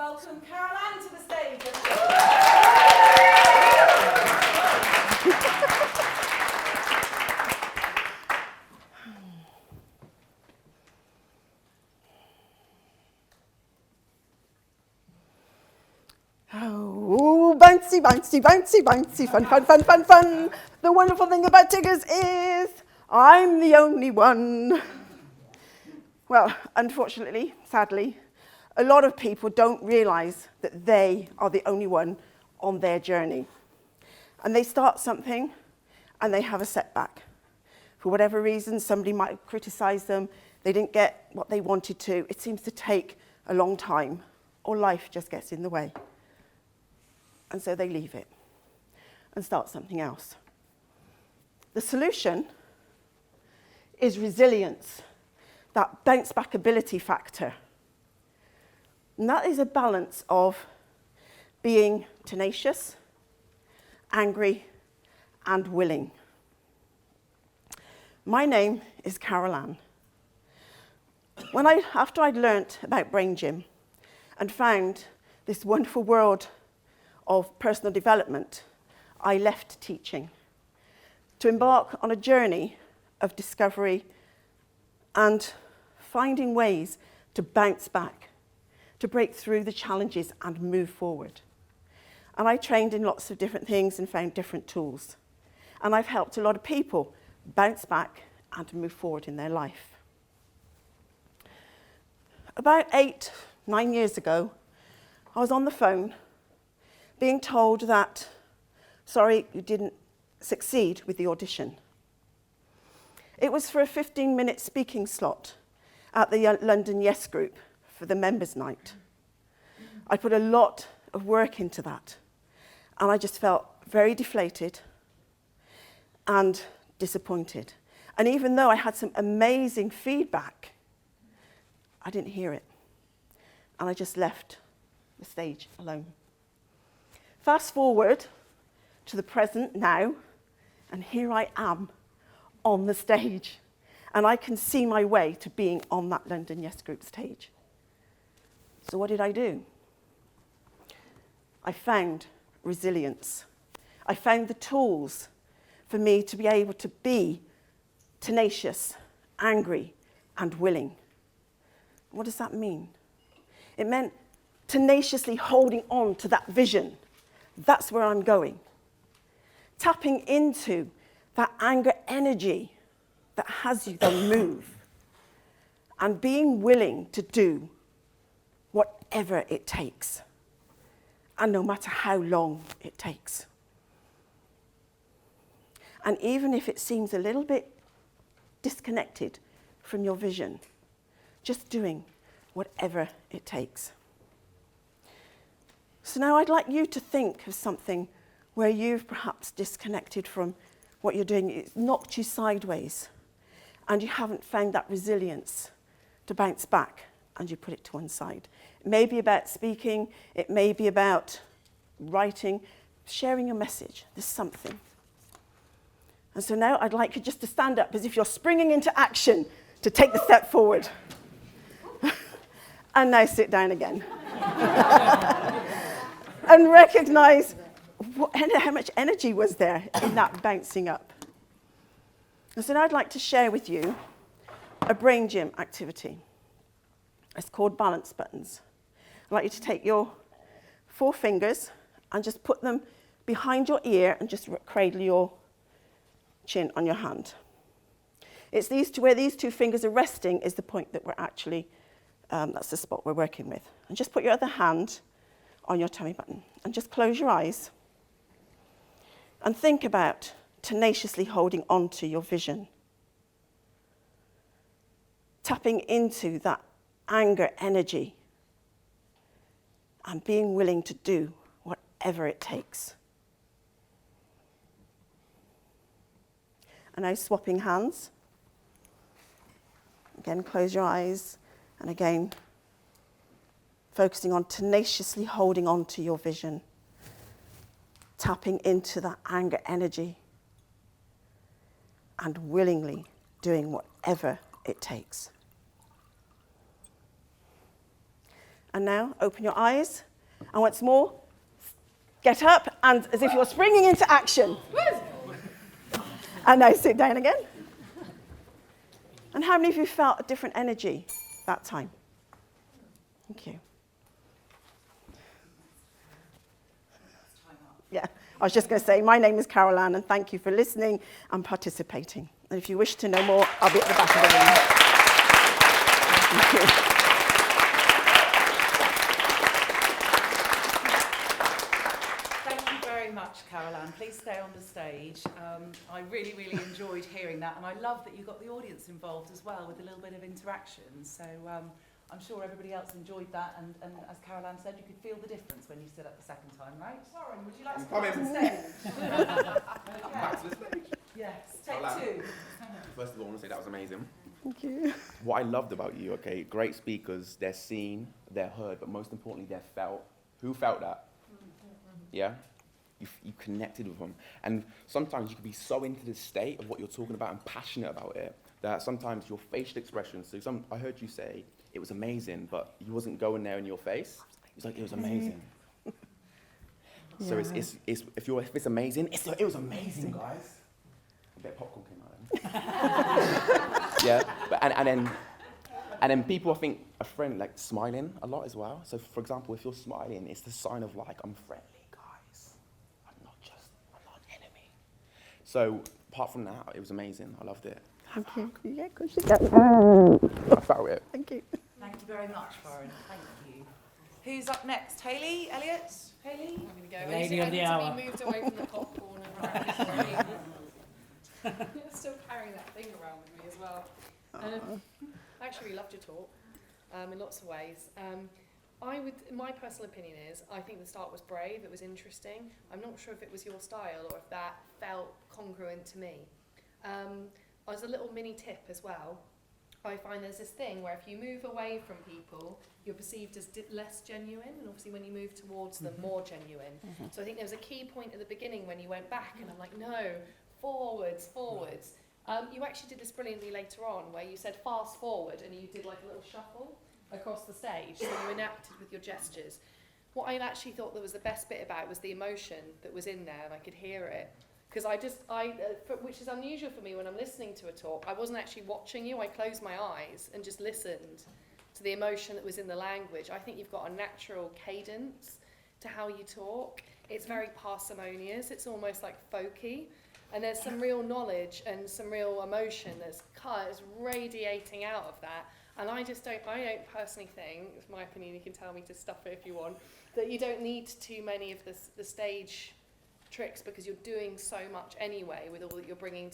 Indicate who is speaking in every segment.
Speaker 1: welcome Carol Ann to the stage.
Speaker 2: Oh, bouncy, bouncy, bouncy, bouncy, fun, fun, fun, fun, fun. The wonderful thing about Tiggers is I'm the only one. Well, unfortunately, sadly, a lot of people don't realise that they are the only one on their journey. And they start something and they have a setback. For whatever reason, somebody might criticise them, they didn't get what they wanted to, it seems to take a long time, or life just gets in the way. And so they leave it and start something else. The solution is resilience, that bounce back ability factor. And that is a balance of being tenacious, angry, and willing. My name is Carol Ann. After I'd learnt about Brain Gym and found this wonderful world of personal development, I left teaching to embark on a journey of discovery and finding ways to bounce back, to break through the challenges and move forward. And I trained in lots of different things and found different tools. And I've helped a lot of people bounce back and move forward in their life. About 8-9 years ago, I was on the phone being told that, sorry, you didn't succeed with the audition. It was for a 15-minute speaking slot at the London Yes Group for the members' night. I put a lot of work into that, and I just felt very deflated and disappointed. And even though I had some amazing feedback, I didn't hear it. And I just left the stage alone. Fast forward to the present now, and here I am on the stage. And I can see my way to being on that London Yes Group stage. So what did I do? I found resilience. I found the tools for me to be able to be tenacious, angry, and willing. What does that mean? It meant tenaciously holding on to that vision. That's where I'm going. Tapping into that anger energy that has you then move. And being willing to do whatever it takes. And no matter how long it takes. And even if it seems a little bit disconnected from your vision, just doing whatever it takes. So now I'd like you to think of something where you've perhaps disconnected from what you're doing. It's knocked you sideways and you haven't found that resilience to bounce back and you put it to one side. It may be about speaking, it may be about writing, sharing your message. There's something. And so now I'd like you just to stand up as if you're springing into action to take the step forward. And now sit down again. And recognize how much energy was there in that bouncing up. And so now I'd like to share with you a Brain Gym activity. It's called balance buttons. I'd like you to take your 4 fingers and just put them behind your ear and just cradle your chin on your hand. It's these two, where these 2 fingers are resting is the point that we're actually, that's the spot we're working with. And just put your other hand on your tummy button and just close your eyes and think about tenaciously holding on to your vision. Tapping into that anger energy and being willing to do whatever it takes. And now swapping hands. Again, close your eyes. And again, focusing on tenaciously holding on to your vision. Tapping into that anger energy. And willingly doing whatever it takes. And now, open your eyes. And once more, get up, and as if you're springing into action. And now sit down again. And how many of you felt a different energy that time? Thank you. Yeah, I was just going to say, my name is Carol Ann, and thank you for listening and participating. And if you wish to know more, I'll be at the back of the room. Thank you.
Speaker 1: Thank you very much, Carol Ann. Please stay on the stage. I really, really enjoyed hearing that, and I love that you got the audience involved as well with a little bit of interaction. So I'm sure everybody else enjoyed that, and as Carol Ann said, you could feel the difference when you stood up the second time, right? Warren, would you like to come on the stage?
Speaker 3: Back to the stage.
Speaker 1: Yes, take 2.
Speaker 3: First of all, I want to say that was amazing.
Speaker 2: Thank you.
Speaker 3: What I loved about you, okay, great speakers, they're seen, they're heard, but most importantly, they're felt. Who felt that? Yeah? You connected with them. And sometimes you can be so into the state of what you're talking about and passionate about it that sometimes your facial expressions, so I heard you say it was amazing, but you wasn't going there in your face. It's like, it was amazing. So it's if it's amazing, it was amazing, guys. A bit of popcorn came out then. Yeah, but, and then people, I think, are friendly, like smiling a lot as well. So for example, if you're smiling, it's the sign of like, I'm friendly, guys. I'm not an enemy. So apart from that, it was amazing. I loved it.
Speaker 2: Thank you. Yeah, of course you can.
Speaker 3: I felt it.
Speaker 2: Thank you.
Speaker 1: Thank you very much, Warren. Thank you. Who's up next? Hayley? Elliot? Hayley?
Speaker 4: I'm going to go.
Speaker 5: Lady of the hour.
Speaker 4: To be moved away from the popcorn and still carrying that thing around with me as well. I actually really loved your talk in lots of ways. My personal opinion is, I think the start was brave, it was interesting. I'm not sure if it was your style or if that felt congruent to me. As a little mini tip as well, I find there's this thing where if you move away from people, you're perceived as less genuine, and obviously when you move towards them, more genuine. So I think there was a key point at the beginning when you went back, and I'm like, no, forwards. You actually did this brilliantly later on, where you said fast forward, and you did like a little shuffle across the stage, so you enacted with your gestures. What I actually thought that was the best bit about it was the emotion that was in there, and I could hear it. Because which is unusual for me when I'm listening to a talk, I wasn't actually watching you, I closed my eyes and just listened to the emotion that was in the language. I think you've got a natural cadence to how you talk. It's very parsimonious, it's almost like folky, and there's some real knowledge and some real emotion that's radiating out of that. And I don't personally think, it's my opinion, you can tell me to stuff it if you want, that you don't need too many of the stage tricks, because you're doing so much anyway with all that you're bringing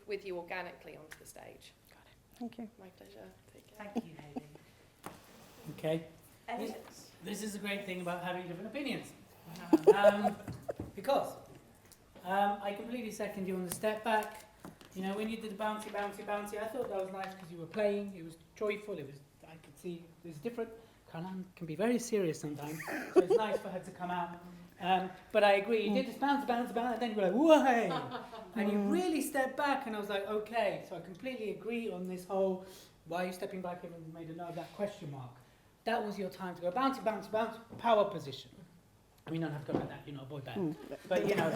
Speaker 4: with you organically onto the stage.
Speaker 2: Got it. Thank you.
Speaker 4: My pleasure. Take care.
Speaker 1: Thank you, Hayley.
Speaker 5: Okay.
Speaker 1: Elliot?
Speaker 5: This is the great thing about having different opinions. Because I completely second you on the step back. You know, when you did the bouncy, I thought that was nice because you were playing. It was joyful. I could see it was different. Carol Ann can be very serious sometimes, so it's nice for her to come out. But I agree, you did this bounce, and then you were like, whoa! And you really stepped back, and I was like, okay. So I completely agree on this whole, why are you stepping back? Even made a note of that question mark. That was your time to go bouncy, power position. I mean, you don't have to go like that, you're not a boy band. But, you know,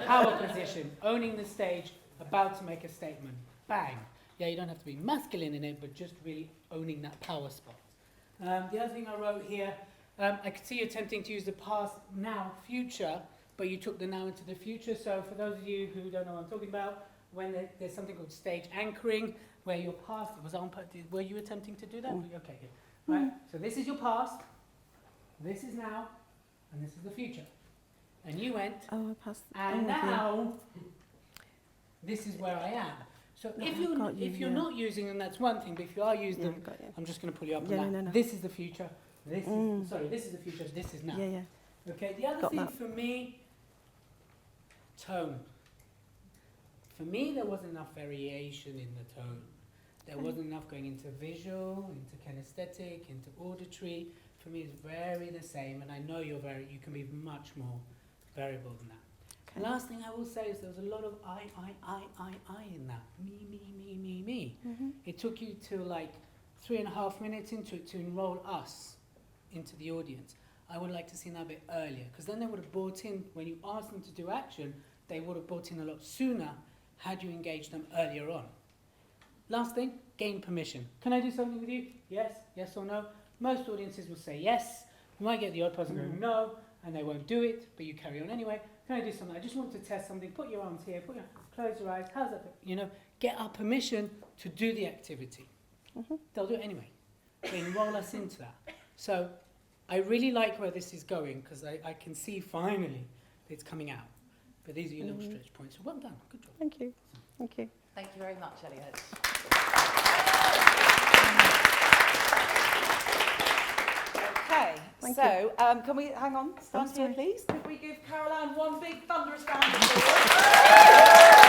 Speaker 5: power position, owning the stage, about to make a statement, bang. Yeah, you don't have to be masculine in it, but just really owning that power spot. The other thing I wrote here, I could see you attempting to use the past, now, future, but you took the now into the future. So for those of you who don't know what I'm talking about, when there's something called stage anchoring, where your past was on, were you attempting to do that? Okay, good. Right, so this is your past, this is now, and this is the future. And you went,
Speaker 2: I passed.
Speaker 5: and now, this is where I am. So if you're not using them, that's one thing, but if you are using them, I'm just going to pull you up on that.
Speaker 2: No.
Speaker 5: This is the future. This is the future. This is now.
Speaker 2: Yeah.
Speaker 5: Okay. The other thing for me, tone. For me, there wasn't enough variation in the tone. There wasn't enough going into visual, into kinesthetic, into auditory. For me, it's very the same, and I know you can be much more variable than that. Okay. Last thing I will say is there was a lot of I in that. Me. Mm-hmm. It took you to like 3.5 minutes into it to enroll us. into the audience, I would like to see that a bit earlier, because then they would have bought in, when you asked them to do action, they would have bought in a lot sooner had you engaged them earlier on. Last thing, gain permission. Can I do something with you? Yes, yes or no? Most audiences will say yes. You might get the odd person going no, and they won't do it, but you carry on anyway. Can I do something? I just want to test something. Put your arms here, close your eyes. How's that? You know, get our permission to do the activity. They'll do it anyway. They enroll us into that. So I really like where this is going, because I can see finally it's coming out. But these are your little stretch points. So well done. Good job.
Speaker 2: Thank you. Thank you.
Speaker 1: Thank you very much, Elliot. Okay,
Speaker 2: Thank
Speaker 1: so can we hang on, stand here,
Speaker 2: sorry.
Speaker 1: please? Could we give Caroline one big thunderous round of applause?